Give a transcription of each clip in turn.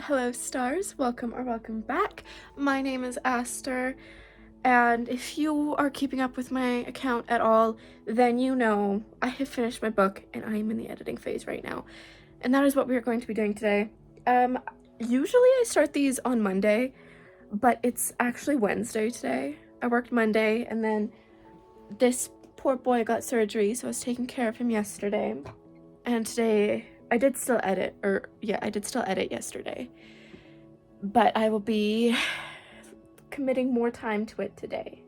Hello stars, welcome or welcome back. My name is Aster, and if you are keeping up with my account at all, then you know I have finished my book and I am in the editing phase right now. And that is what we are going to be doing today. Usually I start these on Monday, but it's actually Wednesday today. I worked Monday and then this poor boy got surgery, so I was taking care of him yesterday. And today I did still edit, I did still edit yesterday, but I will be committing more time to it today.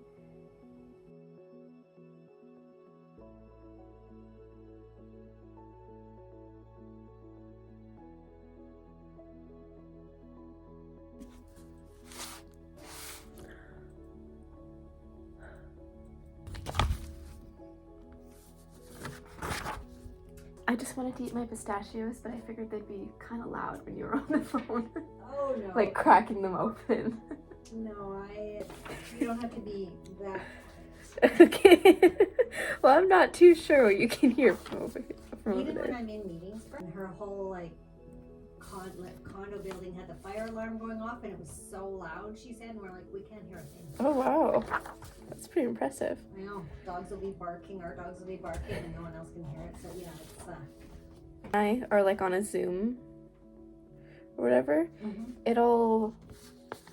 I just wanted to eat my pistachios, but I figured they'd be kind of loud when you were on the phone. Oh no. Like cracking them open. No, you don't have to be that. Okay. Well, I'm not too sure what you can hear from over here. Even when I'm in meetings, and her whole condo building had the fire alarm going off, and it was so loud, she said, and we're like, we can't hear a thing. Oh wow, that's pretty impressive. I know, dogs will be barking, our dogs will be barking, and no one else can hear it, so yeah, it's I are like on a Zoom or whatever, it'll,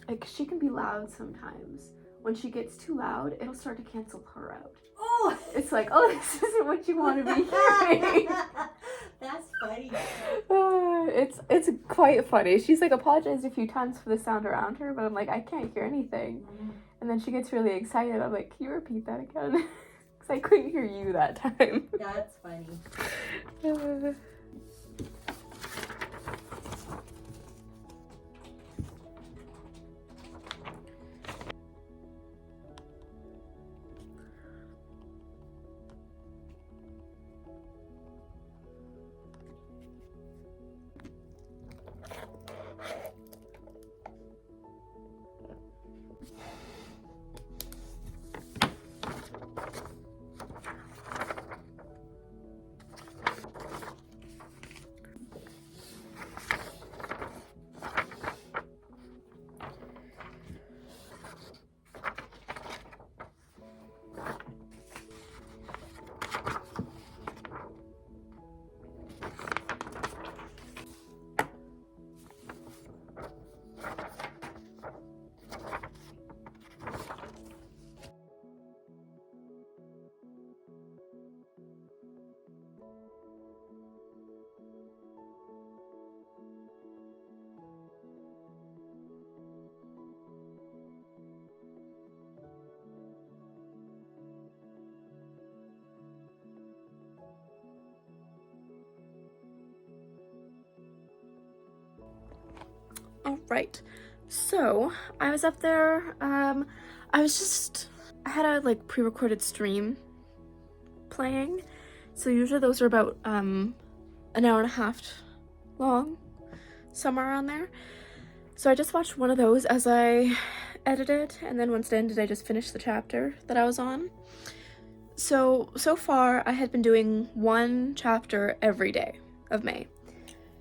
like, she can be loud sometimes. When she gets too loud, it'll start to cancel her out. Oh! It's like, oh, this isn't what you want to be hearing. That's funny. It's quite funny. She's like apologized a few times for the sound around her, but I'm like, I can't hear anything. And then she gets really excited. I'm like, can you repeat that again? Because I couldn't hear you that time. That's funny. All right, so I was up there, I had a like pre-recorded stream playing, so usually those are about an hour and a half long, somewhere around there. So I just watched one of those as I edited, and then once it ended I just finished the chapter that I was on. So far I had been doing one chapter every day of May.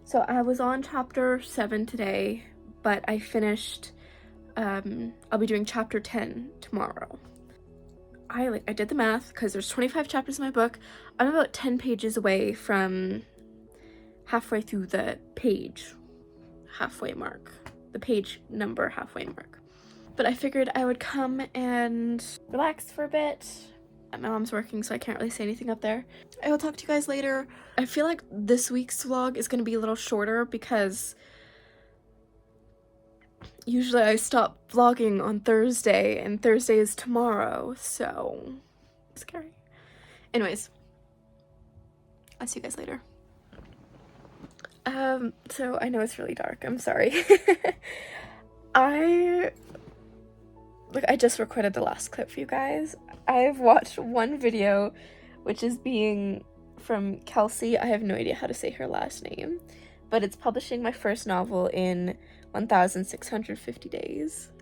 So I was on chapter 7 today, but I finished, I'll be doing chapter 10 tomorrow. I did the math because there's 25 chapters in my book. I'm about 10 pages away from halfway through the page halfway mark, the page number halfway mark. But I figured I would come and relax for a bit. My mom's working, so I can't really say anything up there. I will talk to you guys later. I feel like this week's vlog is going to be a little shorter because usually I stop vlogging on Thursday, and Thursday is tomorrow, so scary. Anyways, I'll see you guys later. So I know it's really dark, I'm sorry. I just recorded the last clip for you guys. I've watched one video, which is being from Kelsey. I have no idea how to say her last name, but it's publishing my first novel in 1,650 days.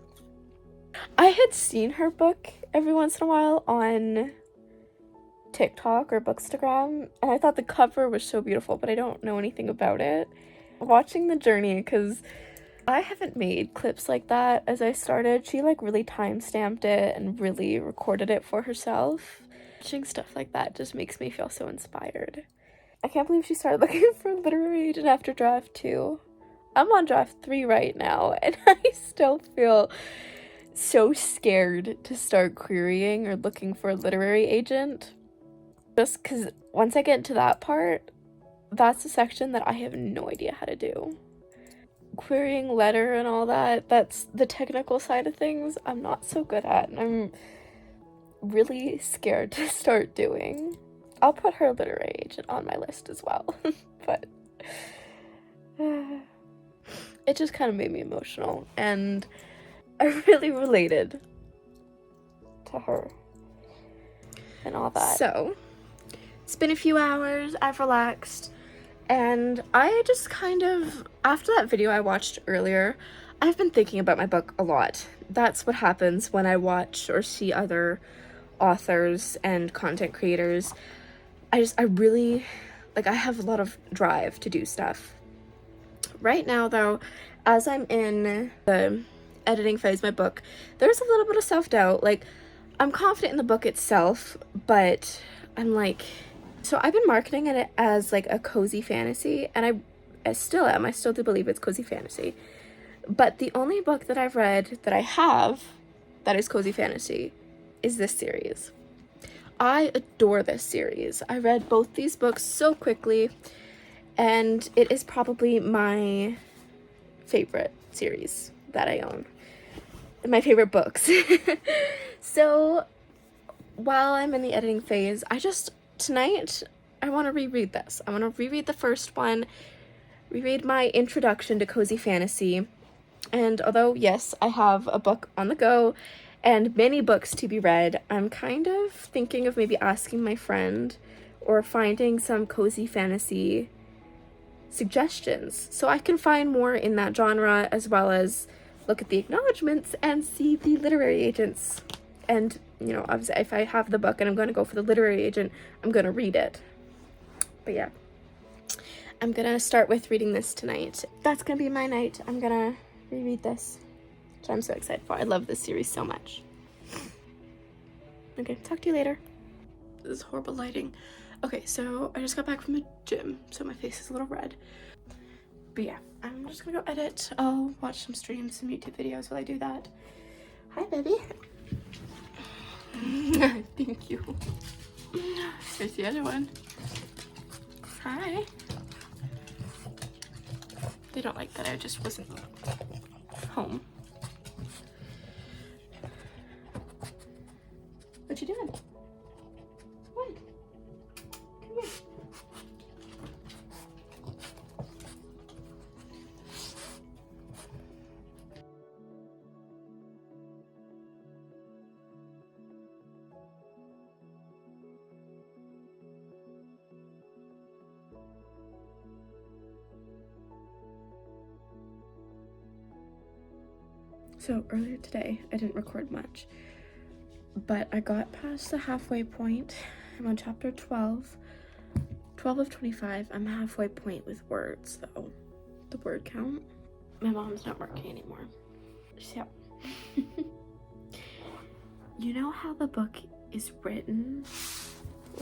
I had seen her book every once in a while on TikTok or Bookstagram, and I thought the cover was so beautiful, but I don't know anything about it. Watching the journey, because I haven't made clips like that as I started. She like really time-stamped it and really recorded it for herself. Watching stuff like that just makes me feel so inspired. I can't believe she started looking for a literary agent after draft 2. I'm on draft 3 right now, and I still feel so scared to start querying or looking for a literary agent. Just because once I get to that part, that's a section that I have no idea how to do. Querying letter and all that, that's the technical side of things I'm not so good at, and I'm really scared to start doing. I'll put her literary agent on my list as well, but it just kind of made me emotional, and I really related to her and all that. So, it's been a few hours, I've relaxed, and I just kind of, after that video I watched earlier, I've been thinking about my book a lot. That's what happens when I watch or see other authors and content creators. I really, like, I have a lot of drive to do stuff. Right now, though, as I'm in the editing phase of my book, there's a little bit of self-doubt. Like, I'm confident in the book itself, but I'm like, so I've been marketing it as like a cozy fantasy, and I still am. I still do believe it's cozy fantasy. But the only book that I've read that I have that is cozy fantasy is this series. I adore this series. I read both these books so quickly, and it is probably my favorite series that I own. My favorite books. So while I'm in the editing phase, tonight, I want to reread this. I want to reread the first one, reread my introduction to cozy fantasy. And although, yes, I have a book on the go and many books to be read, I'm kind of thinking of maybe asking my friend or finding some cozy fantasy suggestions so I can find more in that genre, as well as look at the acknowledgements and see the literary agents. And, you know, obviously if I have the book and I'm going to go for the literary agent, I'm going to read it. But yeah, I'm going to start with reading this tonight. That's going to be my night. I'm going to reread this, which I'm so excited for. I love this series so much. Okay, talk to you later. This is horrible lighting. Okay, so I just got back from the gym, so my face is a little red. But yeah, I'm just gonna go edit. I'll watch some streams, some YouTube videos while I do that. Hi, baby. Thank you. Here's the other one. Hi. They don't like that I just wasn't home. What you doing? What? Come here. So earlier today, I didn't record much, but I got past the halfway point. I'm on chapter 12. 12 of 25. I'm halfway point with words, though. The word count. My mom's not working anymore. So, you know how the book is written?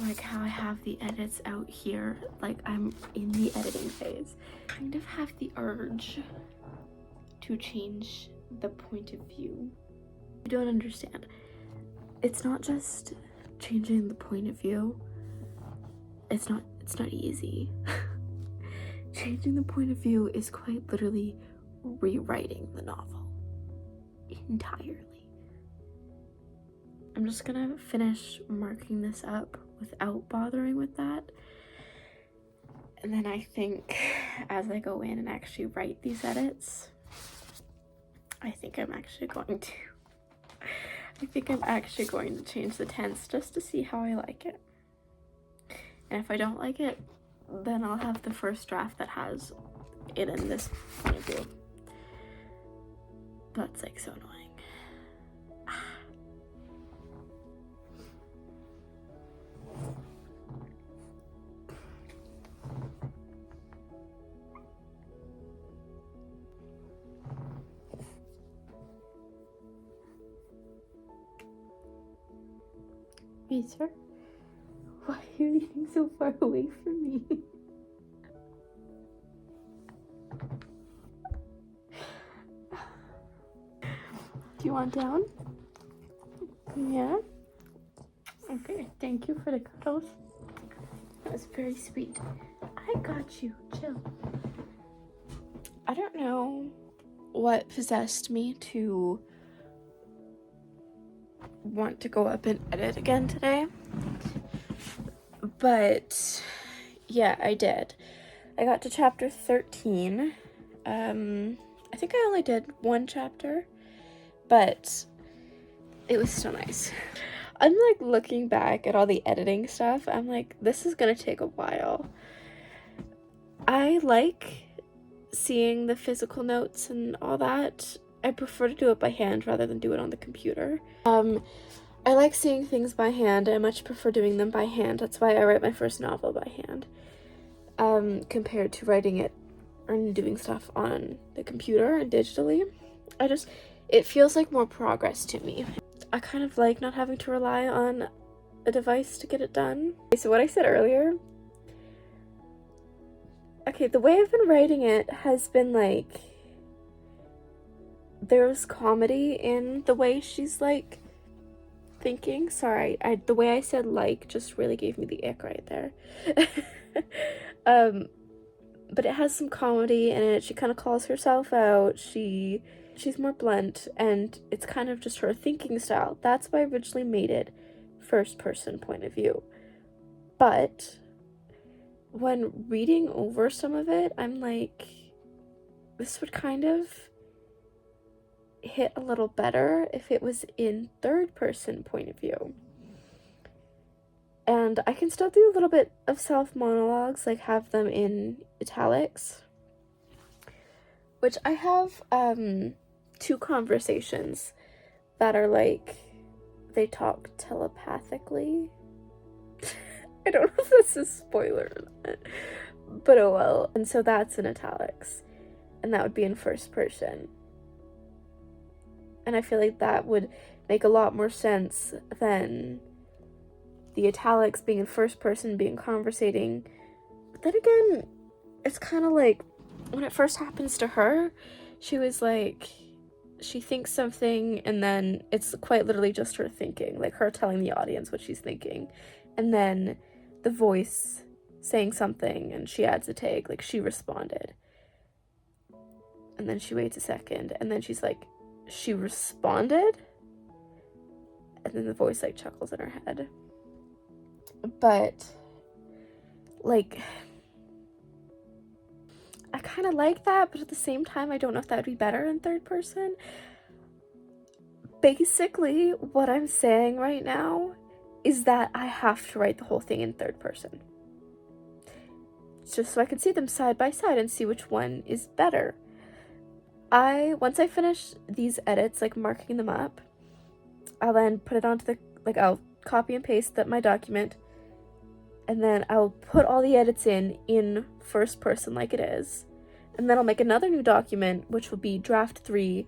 Like how I have the edits out here? Like I'm in the editing phase. I kind of have the urge to change the point of view. I don't understand. It's not just changing the point of view. It's not easy. Changing the point of view is quite literally rewriting the novel entirely. I'm just gonna finish marking this up without bothering with that. And then I think as I go in and actually write these edits, I think I'm actually going to change the tense just to see how I like it. And if I don't like it, then I'll have the first draft that has it in this point of view. That's like so annoying. Peter? Why are you leaning so far away from me? Do you want down? Yeah? Okay, thank you for the cuddles. That was very sweet. I got you. Chill. I don't know what possessed me to want to go up and edit again today. But yeah, I did. I got to chapter 13. I think I only did one chapter, but it was still nice. I'm like looking back at all the editing stuff. I'm like, this is gonna take a while. I like seeing the physical notes and all that. I prefer to do it by hand rather than do it on the computer. I like seeing things by hand. I much prefer doing them by hand. That's why I write my first novel by hand. Compared to writing it and doing stuff on the computer and digitally. It feels like more progress to me. I kind of like not having to rely on a device to get it done. So what I said earlier, okay, the way I've been writing it has been like, there's comedy in the way she's like thinking. Sorry, the way I said like just really gave me the ick right there. But it has some comedy in it. She kind of calls herself out. She's more blunt, and it's kind of just her thinking style. That's why I originally made it first person point of view. But when reading over some of it, I'm like, this would kind of hit a little better if it was in third person point of view. And I can still do a little bit of self monologues, like have them in italics, which I have 2 conversations that are like, they talk telepathically. I don't know if that's a spoiler or not, but oh well. And so that's in italics, and that would be in first person. And I feel like that would make a lot more sense than the italics being in first person, being conversating. But then again, it's kind of like, when it first happens to her, she was like, she thinks something, and then it's quite literally just her thinking, like her telling the audience what she's thinking, and then the voice saying something, and she adds a take, like she responded, and then she waits a second, and then she's like, she responded, and then the voice like chuckles in her head. But like, I kind of like that, but at the same time I don't know if that would be better in third person. Basically what I'm saying right now is that I have to write the whole thing in third person, just so I can see them side by side and see which one is better. Once I finish these edits, like marking them up, I'll then put it onto I'll copy and paste my document, and then I'll put all the edits in first person like it is, and then I'll make another new document, which will be draft 3,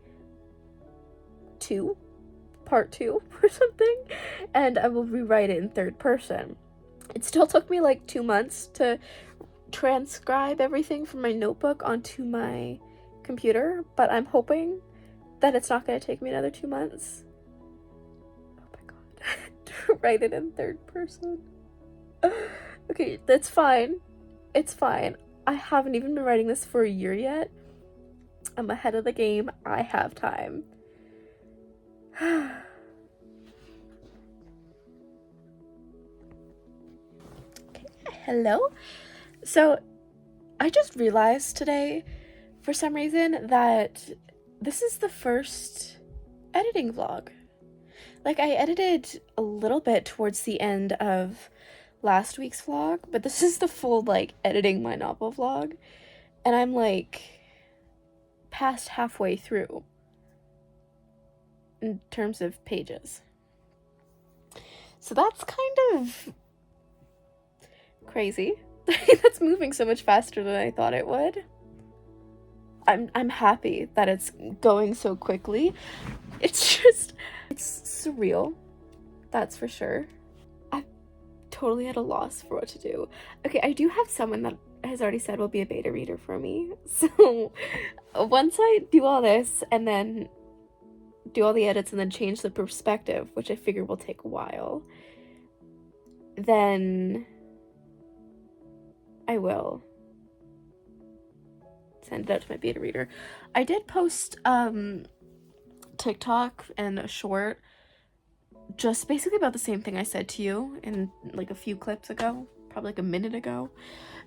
part 2 or something, and I will rewrite it in third person. It still took me like 2 months to transcribe everything from my notebook onto my computer, but I'm hoping that it's not going to take me another 2 months. Oh my god. To write it in third person. Okay, that's fine. It's fine. I haven't even been writing this for a year yet. I'm ahead of the game. I have time. Okay, hello. So, I just realized today, for some reason, that this is the first editing vlog. Like, I edited a little bit towards the end of last week's vlog, but this is the full, like, editing my novel vlog, and I'm, like, past halfway through in terms of pages. So that's kind of crazy. That's moving so much faster than I thought it would. I'm happy that it's going so quickly. It's surreal, that's for sure. totally at a loss for what to do. Okay, I do have someone that has already said will be a beta reader for me. So once I do all this and then do all the edits and then change the perspective, which I figure will take a while, then I will send it out to my beta reader. I did post TikTok and a short just basically about the same thing I said to you in like a few clips ago, probably like a minute ago.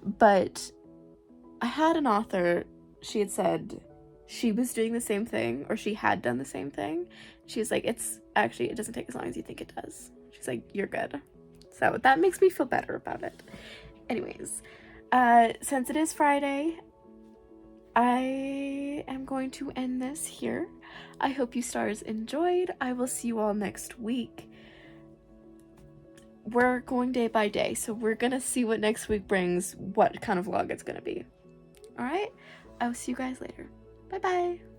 But I had an author, she had said she was doing the same thing, or she had done the same thing. She was like, it's actually, it doesn't take as long as you think it does. She's like, you're good. So that makes me feel better about it. Anyways, since it is Friday, I am going to end this here. I hope you stars enjoyed. I will see you all next week. We're going day by day, so we're gonna see what next week brings, what kind of vlog it's gonna be. Alright? I will see you guys later. Bye bye!